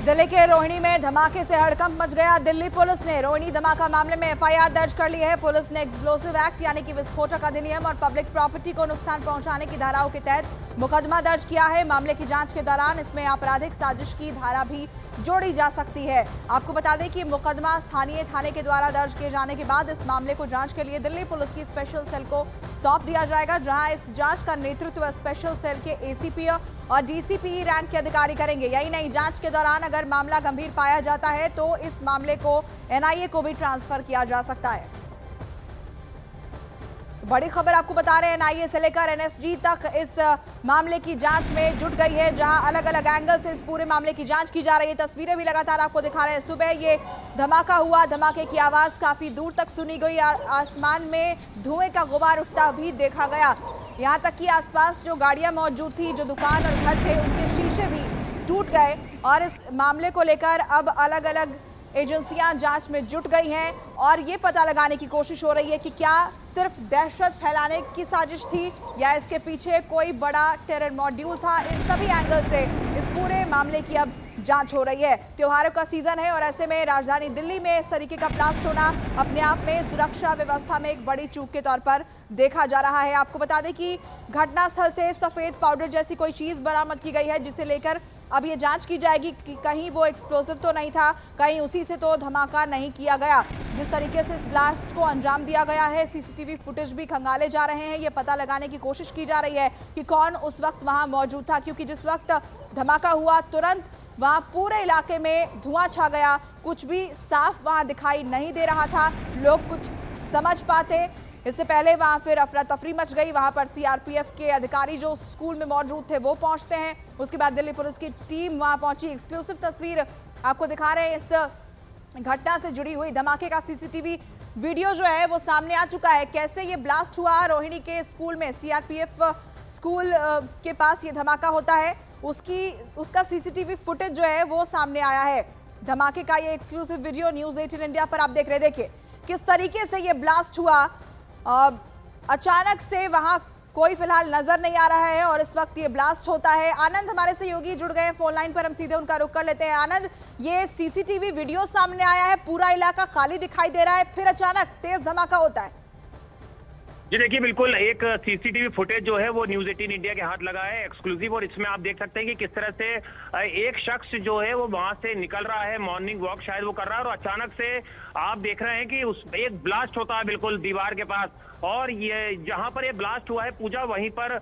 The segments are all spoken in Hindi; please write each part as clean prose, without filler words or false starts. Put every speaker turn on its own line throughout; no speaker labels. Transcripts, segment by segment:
दिल्ली के रोहिणी में धमाके से हड़कंप मच गया। दिल्ली पुलिस ने रोहिणी धमाका मामले में एफआईआर दर्ज कर ली है। पुलिस ने एक्सप्लोसिव एक्ट यानी कि विस्फोटक अधिनियम और पब्लिक प्रॉपर्टी को नुकसान पहुंचाने की धाराओं के तहत मुकदमा दर्ज किया है। मामले की जांच के दौरान इसमें आपराधिक साजिश की धारा भी जोड़ी जा सकती है। आपको बता दें कि मुकदमा स्थानीय थाने के द्वारा दर्ज किए जाने के बाद इस मामले को जांच के लिए दिल्ली पुलिस की स्पेशल सेल को सौंप दिया जाएगा, जहां इस जांच का नेतृत्व स्पेशल सेल के एसीपी और डीसीपी रैंक के अधिकारी करेंगे। यही नहीं, जांच के दौरान अगर मामला गंभीर पाया जाता है तो इस मामले को एनआईए को भी ट्रांसफर किया जा सकता है। बड़ी खबर आपको बता रहे हैं, एनआईए से लेकर एनएसजी तक इस मामले की जांच में जुट गई है, जहां अलग अलग एंगल से इस पूरे मामले की जांच की जा रही है। तस्वीरें भी लगातार आपको दिखा रहे हैं। सुबह ये धमाका हुआ, धमाके की आवाज काफी दूर तक सुनी गई, आसमान में धुएं का गुबार उठता भी देखा गया। यहाँ तक कि आसपास जो गाड़ियां मौजूद थी, जो दुकान और घर थे, उनके शीशे भी टूट गए। और इस मामले को लेकर अब अलग अलग एजेंसियां जांच में जुट गई हैं और ये पता लगाने की कोशिश हो रही है कि क्या सिर्फ दहशत फैलाने की साजिश थी या इसके पीछे कोई बड़ा टेरर मॉड्यूल था। इन सभी एंगल से इस पूरे मामले की अब जांच हो रही है। त्योहारों का सीजन है और ऐसे में राजधानी दिल्ली में इस तरीके का ब्लास्ट होना अपने आप में सुरक्षा व्यवस्था में एक बड़ी चूक के तौर पर देखा जा रहा है। आपको बता दें कि घटनास्थल से सफेद पाउडर जैसी कोई चीज बरामद की गई है, जिसे लेकर अब ये जांच की जाएगी कि कहीं वो एक्सप्लोसिव तो नहीं था, कहीं उसी से तो धमाका नहीं किया गया। जिस तरीके से इस ब्लास्ट को अंजाम दिया गया है, सीसीटीवी फुटेज भी खंगाले जा रहे हैं। ये पता लगाने की कोशिश की जा रही है कि कौन उस वक्त वहां मौजूद था, क्योंकि जिस वक्त धमाका हुआ तुरंत वहां पूरे इलाके में धुआं छा गया, कुछ भी साफ वहां दिखाई नहीं दे रहा था, लोग कुछ समझ पाते। इससे पहले वहां फिर अफरा तफरी मच गई। वहां पर सीआरपीएफ के अधिकारी जो स्कूल में मौजूद थे वो पहुंचते हैं, उसके बाद दिल्ली पुलिस की टीम वहां पहुंची। एक्सक्लूसिव तस्वीर आपको दिखा रहे हैं। इस घटना से जुड़ी हुई धमाके का सीसीटीवी वीडियो जो है वो सामने आ चुका है। कैसे ये ब्लास्ट हुआ, रोहिणी के स्कूल में, सीआरपीएफ स्कूल के पास ये धमाका होता है, उसका सीसीटीवी फुटेज जो है वो सामने आया है। धमाके का ये एक्सक्लूसिव वीडियो न्यूज़ 18 इंडिया पर आप देख रहे हैं। देखिए किस तरीके से ये ब्लास्ट हुआ। अचानक से वहां कोई फिलहाल नजर नहीं आ रहा है और इस वक्त ये ब्लास्ट होता है। आनंद हमारे सहयोगी जुड़ गए हैं फोन लाइन पर, हम सीधे उनका रुख कर लेते हैं। आनंद, ये सीसीटीवी वीडियो सामने आया है, पूरा इलाका खाली दिखाई दे रहा है, फिर अचानक तेज धमाका होता है।
जी देखिए, बिल्कुल एक सीसीटीवी फुटेज जो है वो न्यूज़ 18 इंडिया के हाथ लगा है एक्सक्लूसिव, और इसमें आप देख सकते हैं कि किस तरह से एक शख्स जो है वो वहां से निकल रहा है, मॉर्निंग वॉक शायद वो कर रहा है, और अचानक से आप देख रहे हैं कि उस एक ब्लास्ट होता है बिल्कुल दीवार के पास, और ये जहां पर ये ब्लास्ट हुआ है पूजा वहीं पर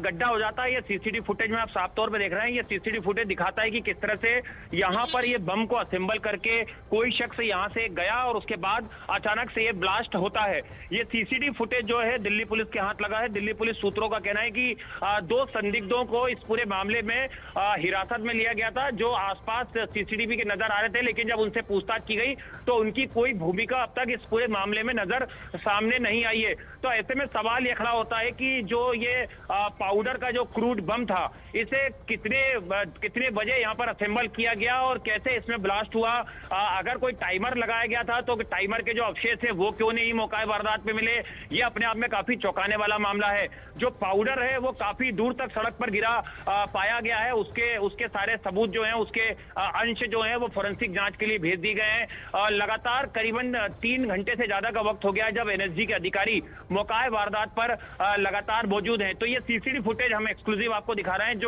गड्ढा हो जाता है। ये सीसीटीवी फुटेज में आप साफ तौर पे देख रहे हैं। ये सीसीटीवी फुटेज दिखाता है कि किस तरह से यहां पर ये बम को असेंबल करके कोई शख्स यहां से गया और उसके बाद अचानक से ये ब्लास्ट होता है। ये सीसीटीवी फुटेज जो है दिल्ली पुलिस के हाथ लगा है। दिल्ली पुलिस सूत्रों का कहना है कि 2 संदिग्धों को इस पूरे मामले में हिरासत में लिया गया था, जो आसपास सीसीटीवी के नजर आ रहे थे, लेकिन जब उनसे पूछताछ की गई तो उनकी कोई भूमिका अब तक इस पूरे मामले में नजर सामने नहीं आई है। तो ऐसे में सवाल ये खड़ा होता है कि जो ये पाउडर का जो क्रूड बम था, इसे कितने बजे यहाँ पर असेंबल किया गया और कैसे इसमें ब्लास्ट हुआ। अगर कोई टाइमर लगाया गया था तो टाइमर के जो अवशेष है वो क्यों नहीं मौका वारदात पे मिले, ये अपने आप में काफी चौंकाने वाला मामला है। जो पाउडर है वो काफी दूर तक सड़क पर गिरा पाया गया है। उसके सारे सबूत जो हैं, उसके अंश जो हैं वो फोरेंसिक जांच के लिए भेज दिए गए हैं। लगातार करीबन 3 घंटे से ज्यादा का वक्त हो गया है जब एनएसजी के अधिकारी मौका वारदात पर लगातार मौजूद हैं। तो ये सीसीटीवी फुटेज हम एक्सक्लूसिव आपको दिखा रहे हैं,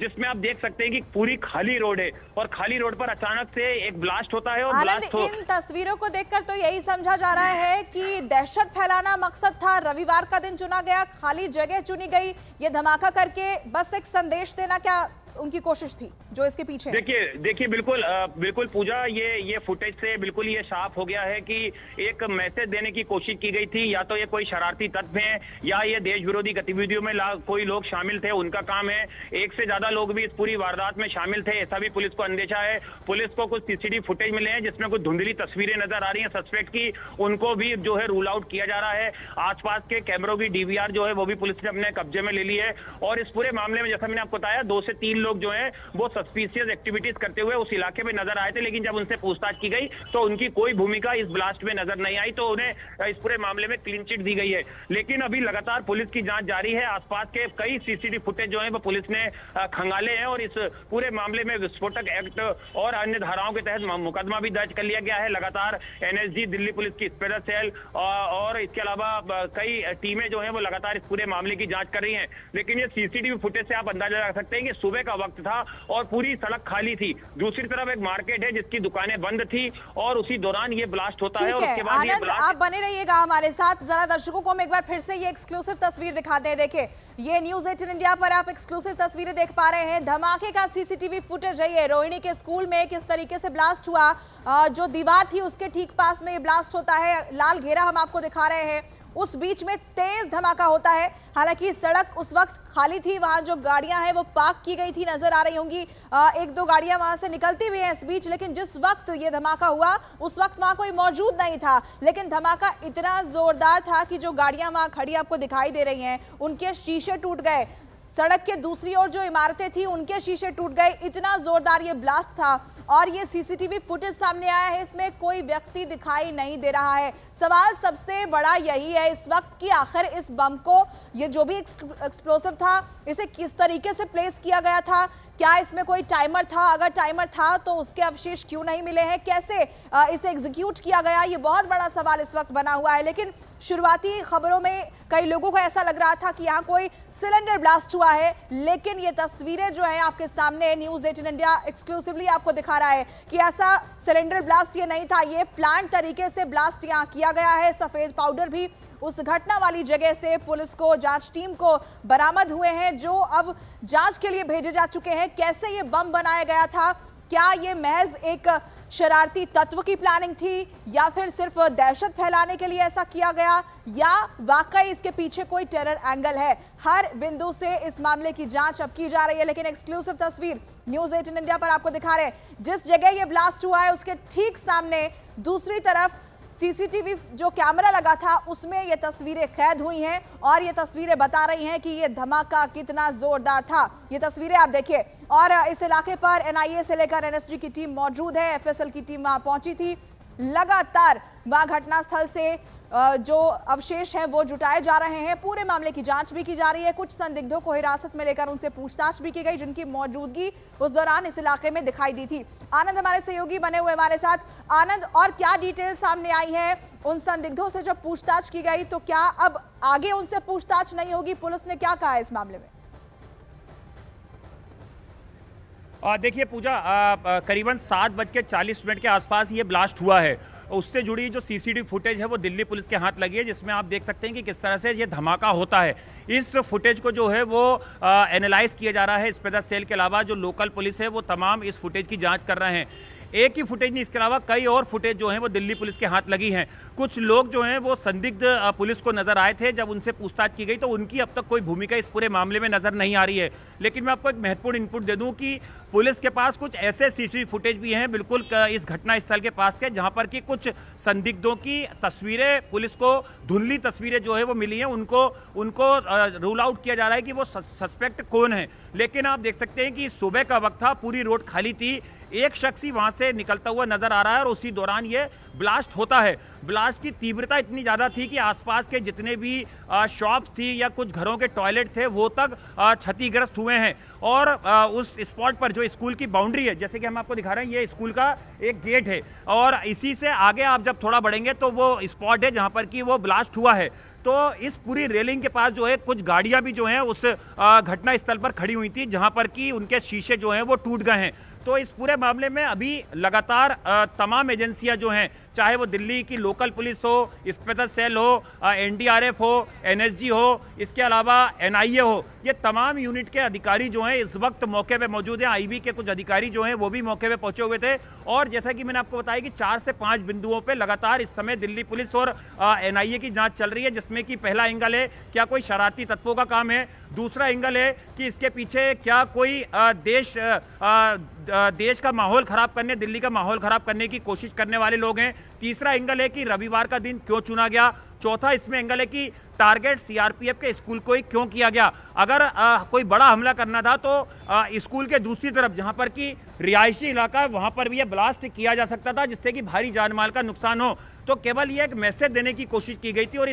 जिसमें आप देख सकते हैं कि पूरी खाली रोड है और खाली रोड पर अचानक से एक ब्लास्ट होता है। और ब्लास्ट
इन तस्वीरों को देखकर तो यही समझा जा रहा है कि दहशत फैलाना मकसद था। रविवार का दिन चुना गया, खाली जगह चुनी गई, ये धमाका करके बस एक संदेश देना क्या उनकी कोशिश थी जो इसके पीछे?
देखिए बिल्कुल पूजा, ये फुटेज से बिल्कुल ये साफ हो गया है कि एक मैसेज देने की कोशिश की गई थी। या तो ये कोई शरारती तत्व हैं या ये देश विरोधी गतिविधियों में कोई लोग शामिल थे, उनका काम है। एक से ज्यादा लोग भी इस पूरी वारदात में शामिल थे, ऐसा भी पुलिस को अंदेशा है। पुलिस को कुछ सीसीटीवी फुटेज मिले हैं जिसमें कुछ धुंधली तस्वीरें नजर आ रही है सस्पेक्ट की, उनको भी जो है रूल आउट किया जा रहा है। आसपास के कैमरों की डीवीआर जो है वो भी पुलिस ने अपने कब्जे में ले ली है। और इस पूरे मामले में जैसा मैंने आपको बताया 2 से 3 लोग जो है वो सस्पिशियस एक्टिविटीज करते हुए उस इलाके में नजर आए थे, लेकिन जब उनसे पूछताछ की गई तो उनकी कोई भूमिका इस ब्लास्ट में नजर नहीं आई, तो उन्हें इस पूरे मामले में क्लीन चिट दी गई है। लेकिन अभी लगातार पुलिस की जांच जारी है। आसपास के कई सीसीटीवी फुटेज जो है वो पुलिस ने खंगाले हैं और इस पूरे मामले में विस्फोटक एक्ट और अन्य धाराओं के तहत मुकदमा भी दर्ज कर लिया गया है। लगातार एनएसजी, दिल्ली पुलिस की स्पेशल सेल और इसके अलावा कई टीमें जो है वो लगातार इस पूरे मामले की जांच कर रही हैं। लेकिन ये सीसीटीवी फुटेज से आप अंदाजा लगा सकते हैं कि सुबह का वक्त था और पूरी सड़क खाली थी। दूसरी तरफ एक मार्केट है जिसकी दुकानें बंद थी और उसी दौरान ये ब्लास्ट होता है। और उसके बाद
आनंद, आप बने रहिएगा हमारे साथ। जरा दर्शकों को हम एक बार फिर से ये एक्सक्लूसिव तस्वीर दिखाते हैं। देखिए, ये न्यूज़ 18 इंडिया पर आप एक्सक्लूसिव तस्वीरें देख पा रहे हैं। धमाके का सीसीटीवी फुटेज है ये। रोहिणी के स्कूल में किस तरीके से ब्लास्ट हुआ, जो दीवार थी उसके ठीक पास में ये ब्लास्ट होता है। लाल घेरा हम आपको दिखा रहे हैं, उस बीच में तेज धमाका होता है। हालांकि सड़क उस वक्त खाली थी, वहां जो गाड़ियां हैं वो पार्क की गई थी, नजर आ रही होंगी। एक दो गाड़ियां वहां से निकलती हुई हैं इस बीच, लेकिन जिस वक्त ये धमाका हुआ उस वक्त वहां कोई मौजूद नहीं था। लेकिन धमाका इतना जोरदार था कि जो गाड़ियां वहां खड़ी आपको दिखाई दे रही हैं उनके शीशे टूट गए। सड़क के दूसरी ओर जो इमारतें थी उनके शीशे टूट गए। इतना जोरदार ये ब्लास्ट था और ये सीसीटीवी फुटेज सामने आया है, इसमें कोई व्यक्ति दिखाई नहीं दे रहा है। सवाल सबसे बड़ा यही है इस वक्त कि आखिर इस बम को, ये जो भी एक्सप्लोसिव था, इसे किस तरीके से प्लेस किया गया था। क्या इसमें कोई टाइमर था? अगर टाइमर था तो उसके अवशेष क्यों नहीं मिले हैं? कैसे इसे एग्जीक्यूट किया गया? ये बहुत बड़ा सवाल इस वक्त बना हुआ है। लेकिन शुरुआती खबरों में कई लोगों को ऐसा लग रहा था कि यहाँ कोई सिलेंडर ब्लास्ट हुआ है, लेकिन ये तस्वीरें जो है आपके सामने न्यूज़ 18 इंडिया एक्सक्लूसिवली आपको दिखा रहा है कि ऐसा सिलेंडर ब्लास्ट ये नहीं था। ये प्लांट तरीके से ब्लास्ट यहाँ किया गया है। सफेद पाउडर भी उस घटना वाली जगह से पुलिस को, जांच टीम को बरामद हुए हैं, जो अब जांच के लिए भेजे जा चुके हैं। कैसे ये बम बनाया गया था? क्या ये महज एक शरारती तत्व की प्लानिंग थी या फिर सिर्फ दहशत फैलाने के लिए ऐसा किया गया, या वाकई इसके पीछे कोई टेरर एंगल है? हर बिंदु से इस मामले की जांच अब की जा रही है। लेकिन एक्सक्लूसिव तस्वीर न्यूज़ 18 इंडिया पर आपको दिखा रहे हैं। जिस जगह ये ब्लास्ट हुआ है उसके ठीक सामने दूसरी तरफ सीसीटीवी जो कैमरा लगा था उसमें ये तस्वीरें कैद हुई हैं और ये तस्वीरें बता रही हैं कि ये धमाका कितना जोरदार था। ये तस्वीरें आप देखिए। और इस इलाके पर एनआईए से लेकर एनएसजी की टीम मौजूद है, एफएसएल की टीम वहां पहुंची थी। लगातार वहां घटनास्थल से जो अवशेष हैं वो जुटाए जा रहे हैं। पूरे मामले की जांच भी की जा रही है। कुछ संदिग्धों को हिरासत में लेकर उनसे पूछताछ भी की गई, जिनकी मौजूदगी उस दौरान इस इलाके में दिखाई दी थी। आनंद हमारे सहयोगी बने हुए हमारे साथ। आनंद, और क्या डिटेल सामने आई है? उन संदिग्धों से जब पूछताछ की गई तो क्या अब आगे उनसे पूछताछ नहीं होगी? पुलिस ने क्या कहा है इस मामले में?
देखिए पूजा, करीबन 7:40 के आसपास ये ब्लास्ट हुआ है। उससे जुड़ी जो सीसीटीवी फुटेज है वो दिल्ली पुलिस के हाथ लगी है, जिसमें आप देख सकते हैं कि किस तरह से ये धमाका होता है। इस फुटेज को जो है वो एनालाइज किया जा रहा है। स्पेशल सेल के अलावा जो लोकल पुलिस है वो तमाम इस फुटेज की जांच कर रहे हैं। एक ही फुटेज नहीं, इसके अलावा कई और फुटेज जो हैं वो दिल्ली पुलिस के हाथ लगी हैं। कुछ लोग जो हैं वो संदिग्ध पुलिस को नजर आए थे, जब उनसे पूछताछ की गई तो उनकी अब तक कोई भूमिका इस पूरे मामले में नजर नहीं आ रही है। लेकिन मैं आपको एक महत्वपूर्ण इनपुट दे दूं कि पुलिस के पास कुछ ऐसे सीसीटीवी फुटेज भी हैं बिल्कुल इस घटना स्थल के पास के, जहां पर कि कुछ संदिग्धों की तस्वीरें, पुलिस को धुंधली तस्वीरें जो है वो मिली हैं। उनको रूल आउट किया जा रहा है कि वो सस्पेक्ट कौन है। लेकिन आप देख सकते हैं कि सुबह का वक्त था, पूरी रोड खाली थी, एक शख्स ही वहां से निकलता हुआ नजर आ रहा है और उसी दौरान ये ब्लास्ट होता है। ब्लास्ट की तीव्रता इतनी ज्यादा थी कि आसपास के जितने भी शॉप्स थी या कुछ घरों के टॉयलेट थे वो तक क्षतिग्रस्त हुए हैं। और उस स्पॉट पर जो स्कूल की बाउंड्री है, जैसे कि हम आपको दिखा रहे हैं, ये स्कूल का एक गेट है और इसी से आगे आप जब थोड़ा बढ़ेंगे तो वो स्पॉट है जहां पर कि वो ब्लास्ट हुआ है। तो इस पूरी रेलिंग के पास जो है कुछ गाड़ियां भी जो हैं उस घटना स्थल पर खड़ी हुई थी, जहां पर कि उनके शीशे जो हैं वो टूट गए हैं। तो इस पूरे मामले में अभी लगातार तमाम एजेंसियां जो हैं, चाहे वो दिल्ली की लोकल पुलिस हो, स्पेशल सेल हो, एनडीआरएफ हो, एनएसजी हो, इसके अलावा एनआईए हो, ये तमाम यूनिट के अधिकारी जो हैं इस वक्त मौके पे मौजूद हैं। आईबी के कुछ अधिकारी जो हैं वो भी मौके पे पहुंचे हुए थे। और जैसा कि मैंने आपको बताया कि 4 से 5 बिंदुओं पे लगातार इस समय दिल्ली पुलिस और एनआईए की जांच चल रही है, जिसमें कि पहला एंगल है क्या कोई शरारती तत्वों का काम है, दूसरा एंगल है कि इसके पीछे क्या कोई देश का माहौल खराब करने, दिल्ली का माहौल खराब करने की कोशिश करने वाले लोग हैं, तीसरा एंगल है कि रविवार का दिन क्यों चुना गया, चौथा इसमें एंगल है कि टारगेट सीआरपीएफ के स्कूल को ही क्यों किया गया। अगर कोई बड़ा हमला करना था तो स्कूल के दूसरी तरफ जहां पर कि रिहायशी इलाका है वहां पर भी यह ब्लास्ट किया जा सकता था जिससे कि भारी जानमाल का नुकसान हो। तो केवल ये एक मैसेज देने की कोशिश की गई थी और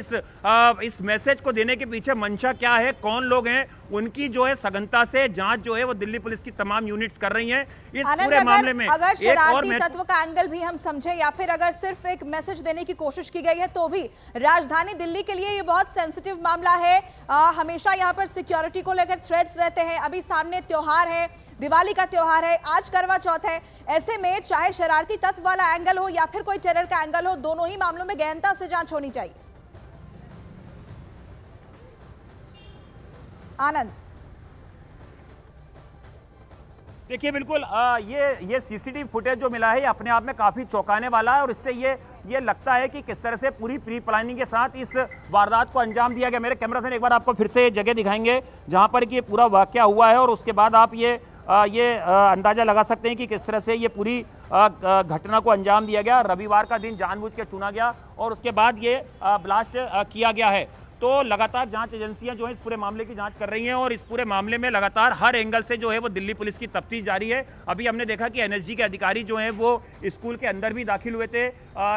इस मैसेज को देने के पीछे मंशा क्या है, कौन लोग हैं, उनकी जो है सघनता से जांच जो है वो दिल्ली पुलिस की तमाम यूनिट्स कर रही हैं इस पूरे मामले में।
अगर शरारती तत्व का एंगल भी हम समझें या फिर अगर सिर्फ एक मैसेज देने की कोशिश की गई है तो भी राजधानी दिल्ली के लिए ये बहुत सेंसिटिव मामला है। हमेशा यहाँ पर सिक्योरिटी को लेकर थ्रेट्स रहते हैं। अभी सामने त्योहार है, दिवाली का त्योहार है, आज करवा चौथ है। ऐसे में चाहे शरारती तत्व वाला एंगल हो या फिर कोई टेरर का एंगल हो, दोनों ही मामलों में गहनता से जांच होनी चाहिए। आनंद,
देखिए बिल्कुल ये सीसीटीवी फुटेज जो मिला है ये अपने आप में काफी चौंकाने वाला है और इससे ये लगता है कि किस तरह से पूरी प्री प्लानिंग के साथ इस वारदात को अंजाम दिया गया। मेरे कैमरा से एक बार आपको फिर से जगह दिखाएंगे जहां पर कि ये पूरा वाकया हुआ है और उसके बाद आप ये अंदाजा लगा सकते हैं कि किस तरह से ये पूरी घटना को अंजाम दिया गया। रविवार का दिन जानबूझ के चुना गया और उसके बाद ये ब्लास्ट किया गया है। तो लगातार जांच एजेंसियां जो है इस पूरे मामले की जांच कर रही हैं और इस पूरे मामले में लगातार हर एंगल से जो है वो दिल्ली पुलिस की तफ्तीश जारी है। अभी हमने देखा कि एनएसजी के अधिकारी जो हैं वो स्कूल के अंदर भी दाखिल हुए थे।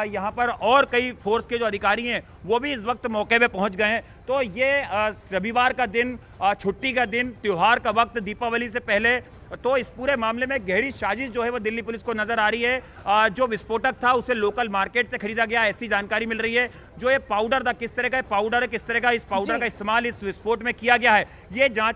यहाँ पर और कई फोर्स के जो अधिकारी हैं वो भी इस वक्त मौके पे पहुंच गए हैं। तो ये रविवार का दिन, छुट्टी का दिन, त्योहार का वक्त, दीपावली से पहले, तो इस पूरे मामले में गहरी साजिश जो है वो दिल्ली पुलिस को नजर आ रही है। जो विस्फोटक था उसे लोकल मार्केट से खरीदा गया ऐसी जानकारी मिल रही है। जो ये पाउडर था, किस तरह का पाउडर है, किस तरह का इस पाउडर का इस्तेमाल इस विस्फोट में किया गया है, ये जांच